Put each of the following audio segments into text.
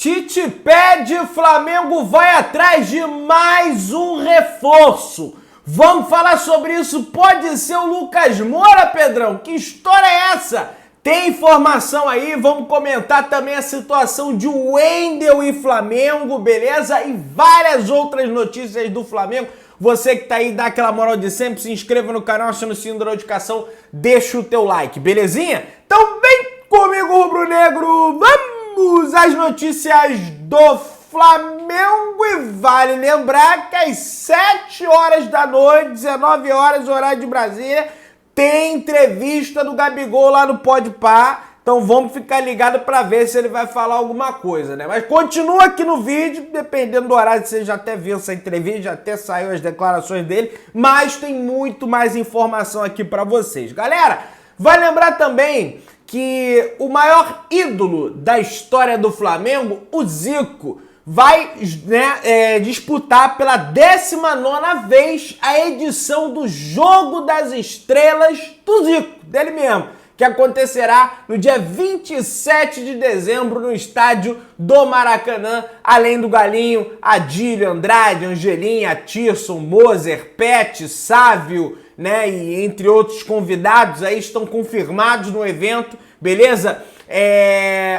Tite pede, Flamengo vai atrás de mais um reforço. Vamos falar sobre isso. Pode ser o Lucas Moura, Pedrão? Que história é essa? Tem informação aí, vamos comentar também a situação de Wendel e Flamengo, beleza? E várias outras notícias do Flamengo. Você que tá aí, dá aquela moral de sempre, se inscreva no canal, aciona o sininho da notificação, deixa o teu like, belezinha? Então vem comigo, rubro-negro, vamos às notícias do Flamengo. E vale lembrar que às 7 horas da noite, 19 horas, horário de Brasília, tem entrevista do Gabigol lá no Podpah. Então vamos ficar ligados para ver se ele vai falar alguma coisa, né? Mas continua aqui no vídeo, dependendo do horário, você já até viu essa entrevista, já até saiu as declarações dele, mas tem muito mais informação aqui para vocês. Galera, vai lembrar também que o maior ídolo da história do Flamengo, o Zico, vai disputar pela 19ª vez a edição do Jogo das Estrelas do Zico, dele mesmo, que acontecerá no dia 27 de dezembro no estádio do Maracanã, além do Galinho, Adílio, Andrade, Angelinha, Tirson, Moser, Pet, Sávio, né, e entre outros convidados aí estão confirmados no evento, beleza?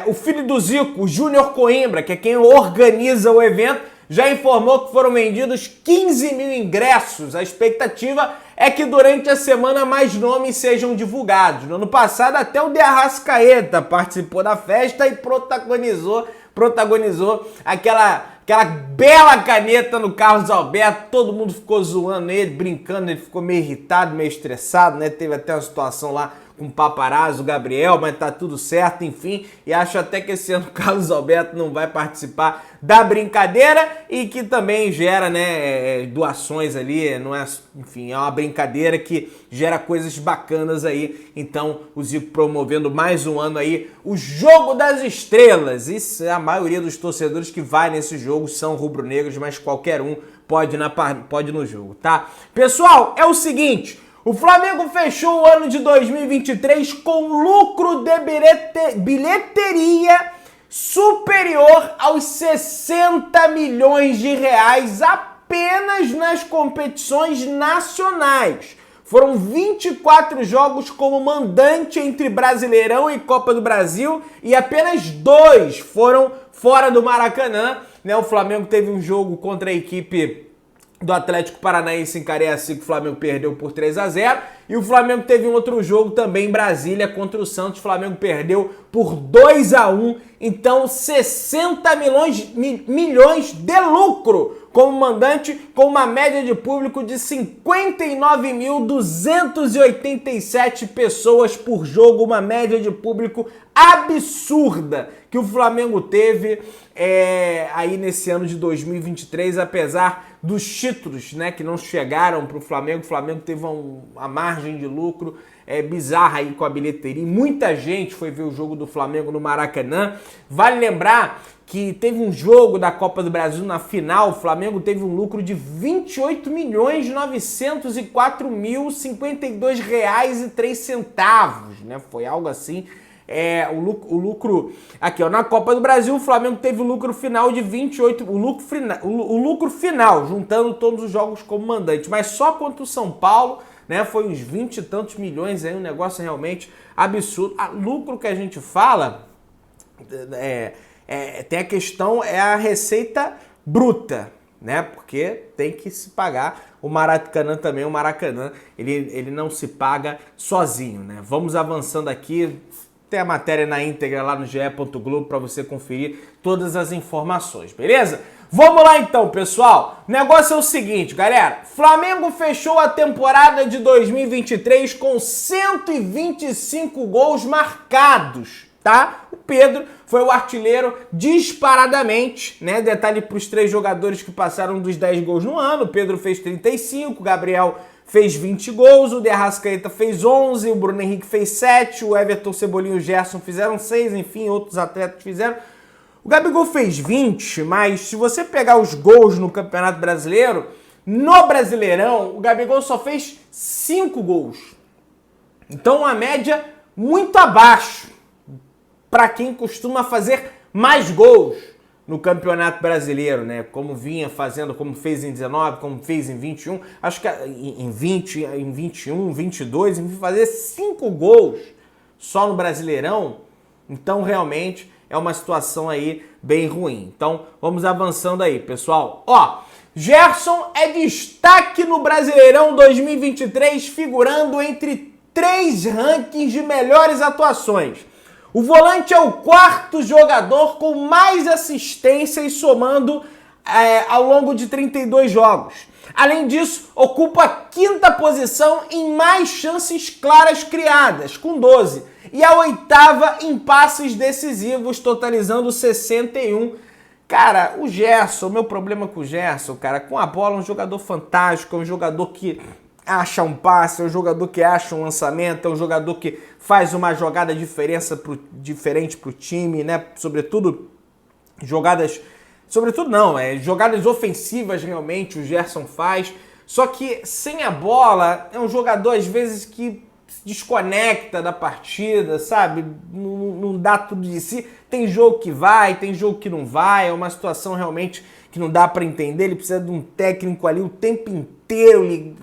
O filho do Zico, o Júnior Coimbra, que é quem organiza o evento, já informou que foram vendidos 15 mil ingressos. A expectativa é que durante a semana mais nomes sejam divulgados. No ano passado até o De Arrascaeta participou da festa e protagonizou aquela bela caneta no Carlos Alberto. Todo mundo ficou zoando ele, brincando, ele ficou meio irritado, meio estressado, né? Teve até uma situação lá com o paparazzo, o Gabriel, mas tá tudo certo, enfim. E acho até que esse ano o Carlos Alberto não vai participar da brincadeira e que também gera, né, doações ali, não é, enfim, é uma brincadeira que gera coisas bacanas aí. Então, o Zico promovendo mais um ano aí o Jogo das Estrelas. Isso é a maioria dos torcedores que vai nesse jogo são rubro-negros, mas qualquer um pode ir no jogo, tá? Pessoal, é o seguinte, o Flamengo fechou o ano de 2023 com lucro de bilheteria superior aos 60 milhões de reais apenas nas competições nacionais. Foram 24 jogos como mandante entre Brasileirão e Copa do Brasil e apenas 2 foram fora do Maracanã, né? O Flamengo teve um jogo contra a equipe do Atlético Paranaense em Cariacica, o Flamengo perdeu por 3-0. E o Flamengo teve um outro jogo também em Brasília contra o Santos. O Flamengo perdeu por 2-1. Então, 60 milhões de lucro como mandante, com uma média de público de 59.287 pessoas por jogo. Uma média de público absurda que o Flamengo teve aí nesse ano de 2023, apesar dos títulos, né, que não chegaram para o Flamengo. O Flamengo teve uma margem de lucro bizarra aí com a bilheteria. Muita gente foi ver o jogo do Flamengo no Maracanã. Vale lembrar que teve um jogo da Copa do Brasil na final, o Flamengo teve um lucro de R$ 28.904.052,03, né? Foi algo assim. O lucro aqui, ó, na Copa do Brasil, o Flamengo teve o lucro final de 28, o lucro final, juntando todos os jogos como mandante, mas só contra o São Paulo, né, foi uns 20 e tantos milhões aí, um negócio realmente absurdo. O lucro que a gente fala, tem a questão, é a receita bruta, né, porque tem que se pagar. O Maracanã também, o Maracanã, ele não se paga sozinho, né. Vamos avançando aqui. Tem a matéria na íntegra lá no ge.globo para você conferir todas as informações, beleza? Vamos lá então, pessoal. O negócio é o seguinte, galera. Flamengo fechou a temporada de 2023 com 125 gols marcados, tá? O Pedro foi o artilheiro disparadamente, né? Detalhe para os 3 jogadores que passaram dos 10 gols no ano. O Pedro fez 35, o Gabriel fez 20 gols, o De Arrascaeta fez 11, o Bruno Henrique fez 7, o Everton, Cebolinha e o Gerson fizeram 6, enfim, outros atletas fizeram. O Gabigol fez 20, mas se você pegar os gols no Campeonato Brasileiro, no Brasileirão, o Gabigol só fez 5 gols. Então, uma média muito abaixo para quem costuma fazer mais gols. no Campeonato Brasileiro, né? Como vinha fazendo, como fez em 19, como fez em 21, acho que em 20, em 21, 22, enfim, fazer 5 gols só no Brasileirão, então realmente é uma situação aí bem ruim. Então vamos avançando aí, pessoal. Ó, Gerson é destaque no Brasileirão 2023, figurando entre 3 rankings de melhores atuações. O volante é o 4º jogador com mais assistências somando ao longo de 32 jogos. Além disso, ocupa a 5ª posição em mais chances claras criadas, com 12. E a 8ª em passes decisivos, totalizando 61. Cara, o Gerson, o meu problema com o Gerson, cara, com a bola é um jogador fantástico, é um jogador que acha um passe, é um jogador que acha um lançamento, é um jogador que faz uma jogada diferente pro time, né? Sobretudo jogadas ofensivas realmente o Gerson faz. Só que sem a bola é um jogador às vezes que se desconecta da partida, sabe? Não dá tudo de si. Tem jogo que vai, tem jogo que não vai. É uma situação realmente que não dá para entender. Ele precisa de um técnico ali o tempo inteiro.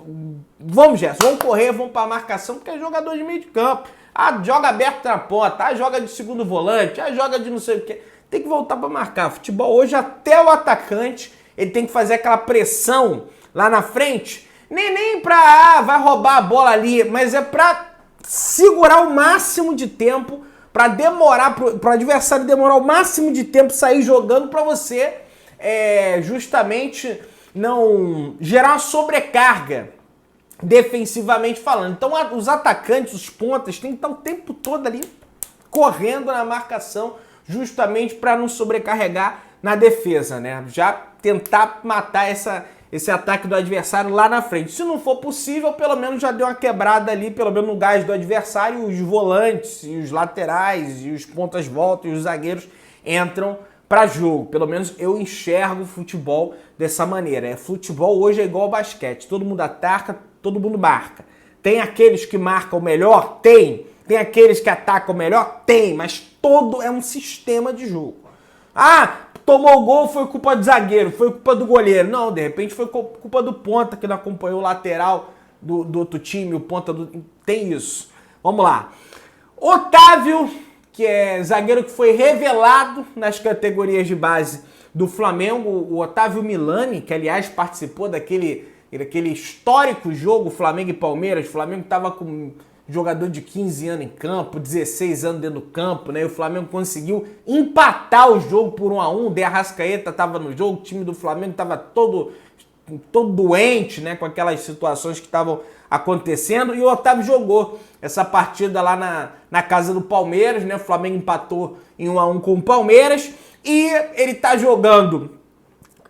Vamos, Gerson, vamos correr, vamos para a marcação, porque é jogador de meio de campo. Ah, joga aberto na ponta, joga de segundo volante, joga de não sei o quê. Tem que voltar para marcar. Futebol hoje, até o atacante, ele tem que fazer aquela pressão lá na frente. Nem pra, vai roubar a bola ali, mas é pra segurar o máximo de tempo, pra demorar, pro adversário demorar o máximo de tempo sair jogando pra você justamente não gerar uma sobrecarga defensivamente falando. Então os atacantes, os pontas, tem que estar o tempo todo ali correndo na marcação, justamente para não sobrecarregar na defesa, né? Já tentar matar esse ataque do adversário lá na frente. Se não for possível, pelo menos já deu uma quebrada ali, pelo menos no gás do adversário, os volantes, e os laterais, e os pontas voltam, e os zagueiros entram para jogo. Pelo menos eu enxergo o futebol dessa maneira. Futebol hoje é igual ao basquete. Todo mundo ataca, todo mundo marca. Tem aqueles que marcam melhor? Tem. Tem aqueles que atacam melhor? Tem. Mas todo é um sistema de jogo. Ah, tomou o gol, foi culpa do zagueiro, foi culpa do goleiro. Não, de repente foi culpa do ponta que não acompanhou o lateral do outro time, o ponta do... Tem isso. Vamos lá. Otávio, que é zagueiro que foi revelado nas categorias de base do Flamengo, o Otávio Milani, que aliás participou daquele histórico jogo Flamengo e Palmeiras. O Flamengo estava com jogador de 15 anos em campo, 16 anos dentro do campo, né? E o Flamengo conseguiu empatar o jogo por 1-1. O De Arrascaeta estava no jogo, o time do Flamengo estava todo doente, né? Com aquelas situações que estavam acontecendo. E o Otávio jogou essa partida lá na casa do Palmeiras, né? O Flamengo empatou em 1-1 com o Palmeiras. E ele tá jogando,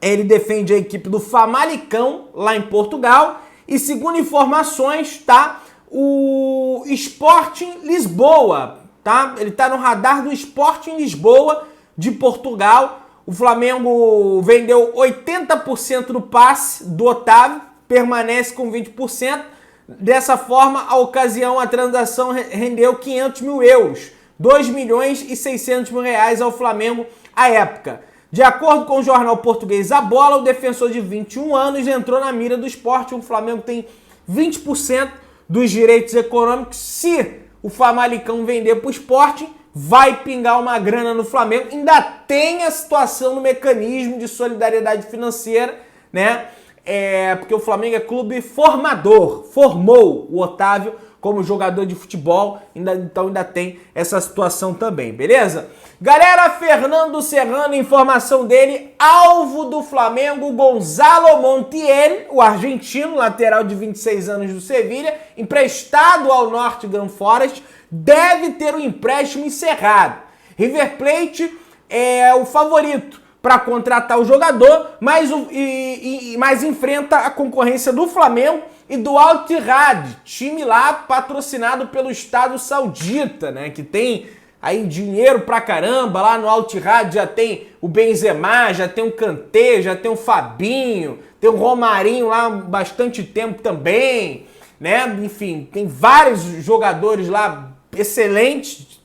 ele defende a equipe do Famalicão, lá em Portugal. E segundo informações, tá? O Sporting Lisboa, tá? Ele tá no radar do Sporting Lisboa de Portugal. O Flamengo vendeu 80% do passe do Otávio, permanece com 20%. Dessa forma, a ocasião, a transação rendeu 500 mil euros, 2 milhões e 600 mil reais ao Flamengo à época. De acordo com o jornal português A Bola, o defensor de 21 anos entrou na mira do Sporting. O Flamengo tem 20% dos direitos econômicos. Se o Famalicão vender para o Sporting, vai pingar uma grana no Flamengo. Ainda tem a situação no mecanismo de solidariedade financeira, né? Porque o Flamengo é clube formador, formou o Otávio como jogador de futebol, então ainda tem essa situação também, beleza? Galera, Fernando Serrano, informação dele, alvo do Flamengo, Gonzalo Montiel, o argentino, lateral de 26 anos do Sevilha, emprestado ao Nottingham Forest, deve ter o empréstimo encerrado. River Plate é o favorito para contratar o jogador, mas enfrenta a concorrência do Flamengo e do Al Ittihad, time lá patrocinado pelo Estado Saudita, né? Que tem aí dinheiro pra caramba. Lá no Al Ittihad já tem o Benzema, já tem o Kanté, já tem o Fabinho, tem o Romarinho lá há bastante tempo também, né? Enfim, tem vários jogadores lá excelentes,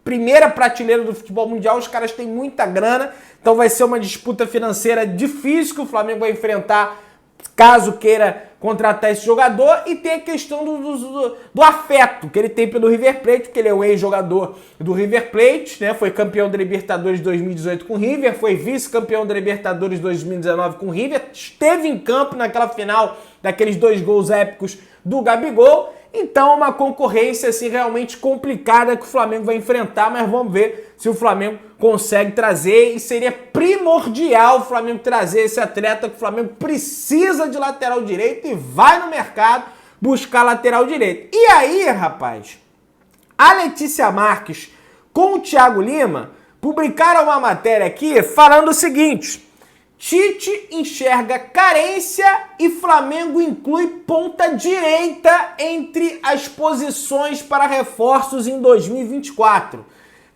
primeira prateleira do futebol mundial, os caras têm muita grana, então vai ser uma disputa financeira difícil que o Flamengo vai enfrentar caso queira contratar esse jogador, e tem a questão do afeto que ele tem pelo River Plate, porque ele é o ex-jogador do River Plate, né? Foi campeão da Libertadores 2018 com o River, foi vice-campeão da Libertadores 2019 com o River, esteve em campo naquela final daqueles 2 gols épicos do Gabigol. Então, uma concorrência assim, realmente complicada que o Flamengo vai enfrentar, mas vamos ver se o Flamengo consegue trazer, e seria primordial o Flamengo trazer esse atleta, que o Flamengo precisa de lateral direito e vai no mercado buscar lateral direito. E aí, rapaz, a Letícia Marques com o Thiago Lima publicaram uma matéria aqui falando o seguinte: Tite enxerga carência e Flamengo inclui ponta direita entre as posições para reforços em 2024.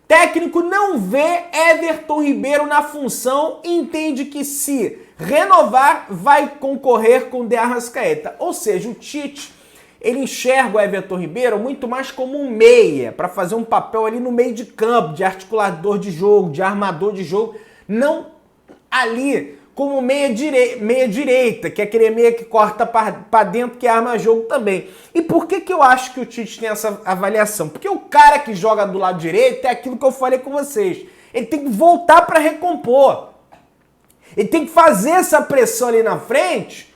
Técnico não vê Everton Ribeiro na função e entende que, se renovar, vai concorrer com De Arrascaeta. Ou seja, o Tite, ele enxerga o Everton Ribeiro muito mais como um meia, para fazer um papel ali no meio de campo, de articulador de jogo, de armador de jogo, não ali como meia direita, que é aquele meia que corta para dentro, que arma jogo também. E por que eu acho que o Tite tem essa avaliação? Porque o cara que joga do lado direito é aquilo que eu falei com vocês. Ele tem que voltar para recompor. Ele tem que fazer essa pressão ali na frente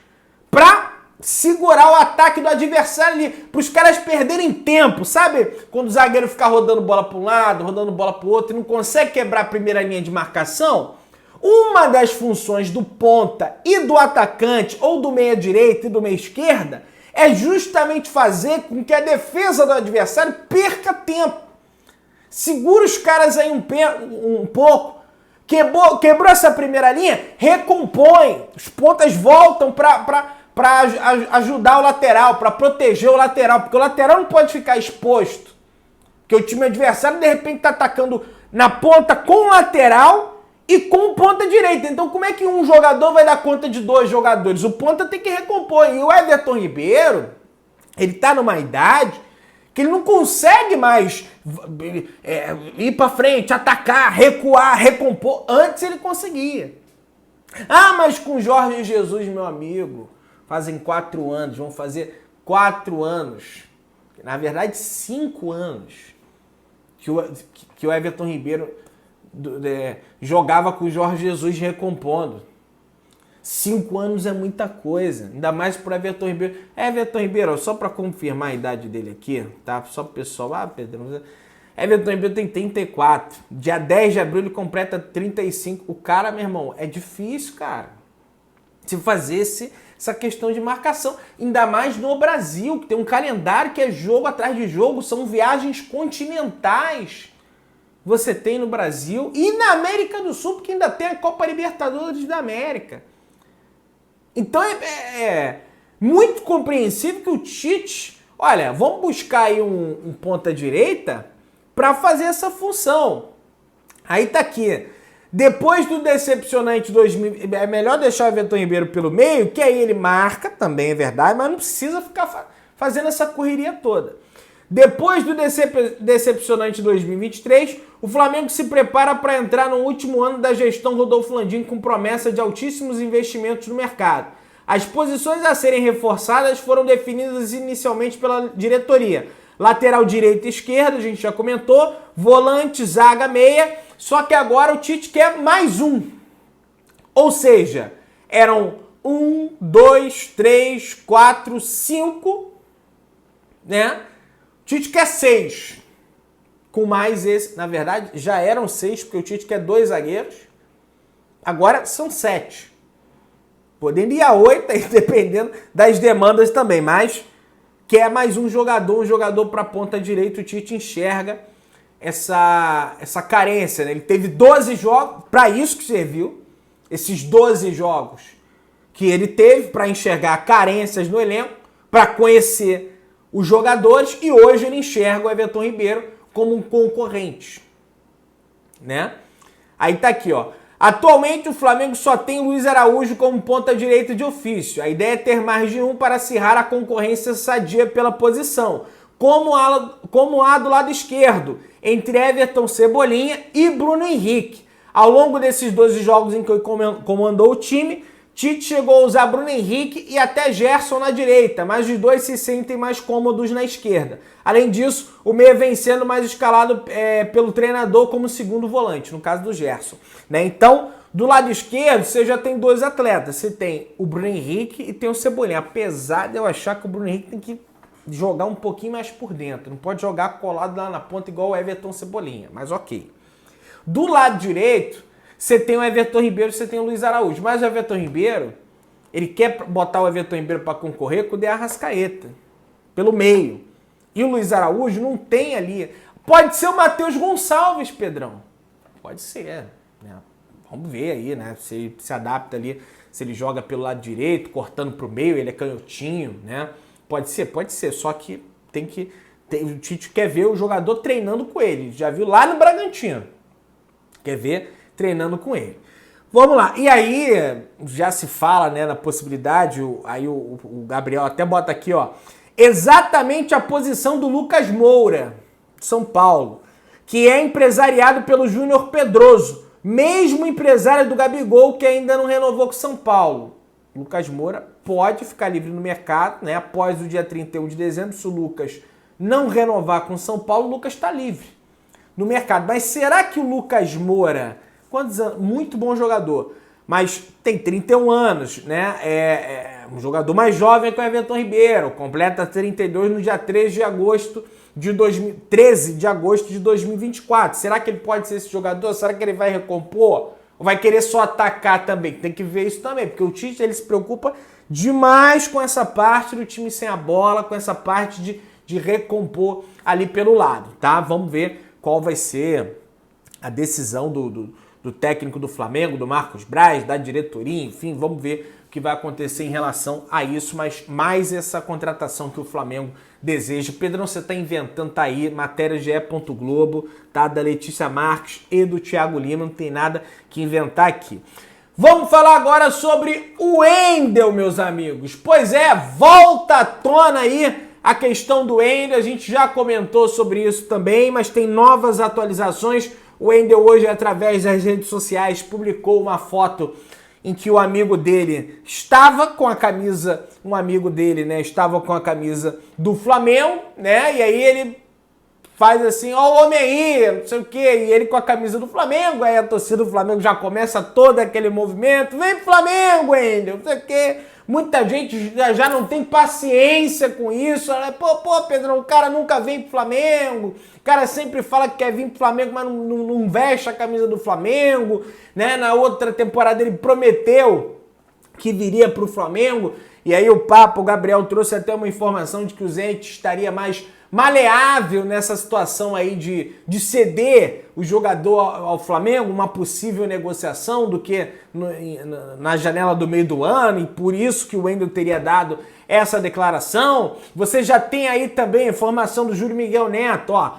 para segurar o ataque do adversário ali, para os caras perderem tempo, sabe? Quando o zagueiro fica rodando bola para um lado, rodando bola para o outro e não consegue quebrar a primeira linha de marcação. Uma das funções do ponta e do atacante, ou do meia direita e do meia esquerda, é justamente fazer com que a defesa do adversário perca tempo. Segura os caras aí um pouco, quebrou essa primeira linha, recompõe, os pontas voltam para ajudar o lateral, para proteger o lateral, porque o lateral não pode ficar exposto, porque o time adversário de repente está atacando na ponta com o lateral e com ponta direita. Então como é que um jogador vai dar conta de 2 jogadores? O ponta tem que recompor. E o Everton Ribeiro, ele tá numa idade que ele não consegue mais ir para frente, atacar, recuar, recompor. Antes ele conseguia. Ah, mas com Jorge Jesus, meu amigo, fazem 4 anos, vão fazer 4 anos. Na verdade, 5 anos que o Everton Ribeiro jogava com o Jorge Jesus recompondo. 5 anos é muita coisa, ainda mais para Everton Ribeiro. Everton Ribeiro, só para confirmar a idade dele aqui, tá? Só pro pessoal, Pedro, Everton Ribeiro tem 34. Dia 10 de abril ele completa 35. O cara, meu irmão, é difícil, cara, se fazer essa questão de marcação, ainda mais no Brasil, que tem um calendário que é jogo atrás de jogo, são viagens continentais. Você tem no Brasil e na América do Sul, porque ainda tem a Copa Libertadores da América. Então é muito compreensível que o Tite, olha, vamos buscar aí um ponta direita para fazer essa função. Aí tá aqui. Depois do decepcionante 2000, é melhor deixar o Everton Ribeiro pelo meio, que aí ele marca, também é verdade, mas não precisa ficar fazendo essa correria toda. Depois do decepcionante 2023, o Flamengo se prepara para entrar no último ano da gestão Rodolfo Landim com promessa de altíssimos investimentos no mercado. As posições a serem reforçadas foram definidas inicialmente pela diretoria. Lateral direita e esquerda, a gente já comentou, volante, zaga, meia, só que agora o Tite quer mais um. Ou seja, eram 1, 2, 3, 4, 5, né? O Tite quer 6, com mais esse, na verdade já eram 6, porque o Tite quer 2 zagueiros, agora são 7. Podendo ir a 8, aí, dependendo das demandas também, mas quer mais um jogador para a ponta direita. O Tite enxerga essa carência, né? Ele teve 12 jogos, para isso que serviu, esses 12 jogos que ele teve para enxergar carências no elenco, para conhecer os jogadores, e hoje ele enxerga o Everton Ribeiro como um concorrente, né? Aí tá aqui, ó. Atualmente o Flamengo só tem Luiz Araújo como ponta direita de ofício. A ideia é ter mais de um para acirrar a concorrência sadia pela posição, como a do lado esquerdo. entre Everton Cebolinha e Bruno Henrique. Ao longo desses 12 jogos em que ele comandou o time, Tite chegou a usar Bruno Henrique e até Gerson na direita, mas os dois se sentem mais cômodos na esquerda. Além disso, o meia vem sendo mais escalado pelo treinador como segundo volante, no caso do Gerson, né? Então, do lado esquerdo, você já tem dois atletas. Você tem o Bruno Henrique e tem o Cebolinha. Apesar de eu achar que o Bruno Henrique tem que jogar um pouquinho mais por dentro. Não pode jogar colado lá na ponta igual o Everton Cebolinha, mas ok. Do lado direito, você tem o Everton Ribeiro, você tem o Luiz Araújo. Mas o Everton Ribeiro, ele quer botar o Everton Ribeiro para concorrer com o De Arrascaeta, pelo meio. E o Luiz Araújo não tem ali. Pode ser o Matheus Gonçalves, Pedrão. Pode ser, né? Vamos ver aí, né? Se ele se adapta ali, se ele joga pelo lado direito, cortando pro meio, ele é canhotinho, né? Pode ser. Só que o Tite quer ver o jogador treinando com ele. Já viu lá no Bragantino. Quer ver treinando com ele. Vamos lá. E aí, já se fala, né, na possibilidade, aí o Gabriel até bota aqui, ó, exatamente a posição do Lucas Moura, de São Paulo, que é empresariado pelo Júnior Pedroso, mesmo empresário do Gabigol, que ainda não renovou com São Paulo. Lucas Moura pode ficar livre no mercado, né, após o dia 31 de dezembro, se o Lucas não renovar com São Paulo, o Lucas está livre no mercado. Mas será que o Lucas Moura, quantos anos? Muito bom jogador, mas tem 31 anos, né? É um jogador mais jovem que o Everton Ribeiro, completa 32 no dia 13 de agosto de 2024. Será que ele pode ser esse jogador? Será que ele vai recompor? Ou vai querer só atacar também? Tem que ver isso também, porque o Tite ele se preocupa demais com essa parte do time sem a bola, com essa parte de recompor ali pelo lado, tá? Vamos ver qual vai ser a decisão do técnico do Flamengo, do Marcos Braz, da diretoria, enfim, vamos ver o que vai acontecer em relação a isso, mas mais essa contratação que o Flamengo deseja. Pedrão, você tá inventando, tá aí, matéria GE. Globo, tá? Da Letícia Marques e do Thiago Lima, não tem nada que inventar aqui. Vamos falar agora sobre o Wendel, meus amigos. Pois é, volta à tona aí a questão do Wendel, a gente já comentou sobre isso também, mas tem novas atualizações. O Wendel hoje, através das redes sociais, publicou uma foto em que o amigo dele estava com a camisa, estava com a camisa do Flamengo, né? E aí ele faz assim, ó o homem aí, não sei o quê, e ele com a camisa do Flamengo, aí a torcida do Flamengo já começa todo aquele movimento, vem pro Flamengo, Wendel, não sei o quê. Muita gente já não tem paciência com isso. Pô, Pedrão, o cara nunca vem pro Flamengo. O cara sempre fala que quer vir pro Flamengo, mas não veste a camisa do Flamengo, né? Na outra temporada ele prometeu que viria pro Flamengo. E aí o Gabriel trouxe até uma informação de que o Zenit estaria mais maleável nessa situação aí de ceder o jogador ao Flamengo, uma possível negociação do que na janela do meio do ano, e por isso que o Wendel teria dado essa declaração. Você já tem aí também a informação do Júlio Miguel Neto, ó,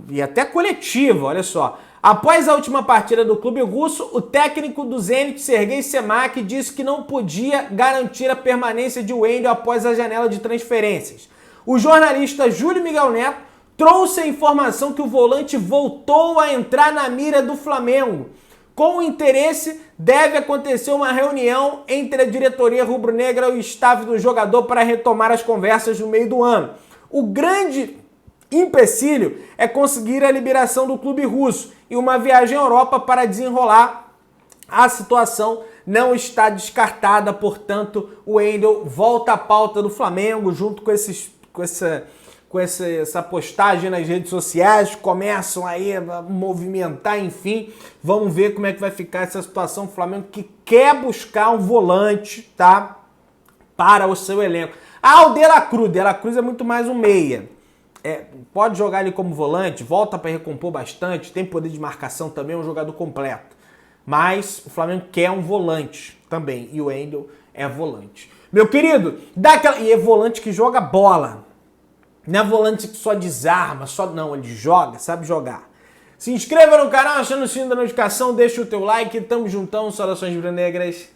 e até coletiva, olha só. Após a última partida do clube russo, o técnico do Zenit, Sergei Semak, disse que não podia garantir a permanência de Wendel após a janela de transferências. O jornalista Júlio Miguel Neto trouxe a informação que o volante voltou a entrar na mira do Flamengo. Com o interesse, deve acontecer uma reunião entre a diretoria rubro-negra e o staff do jogador para retomar as conversas no meio do ano. O grande empecilho é conseguir a liberação do clube russo e uma viagem à Europa para desenrolar a situação. Não está descartada, portanto, o Wendel volta à pauta do Flamengo junto com essa postagem nas redes sociais, começam aí a movimentar, enfim, vamos ver como é que vai ficar essa situação. O Flamengo que quer buscar um volante, tá, para o seu elenco. O De La Cruz é muito mais um meia. Pode jogar ele como volante, volta para recompor bastante, tem poder de marcação também, é um jogador completo. Mas o Flamengo quer um volante também, e o Wendel é volante. Meu querido, e é volante que joga bola. Não é volante que só desarma, não, ele joga, sabe jogar. Se inscreva no canal, achando o sininho da notificação, deixa o teu like, tamo juntão, saudações rubro-negras.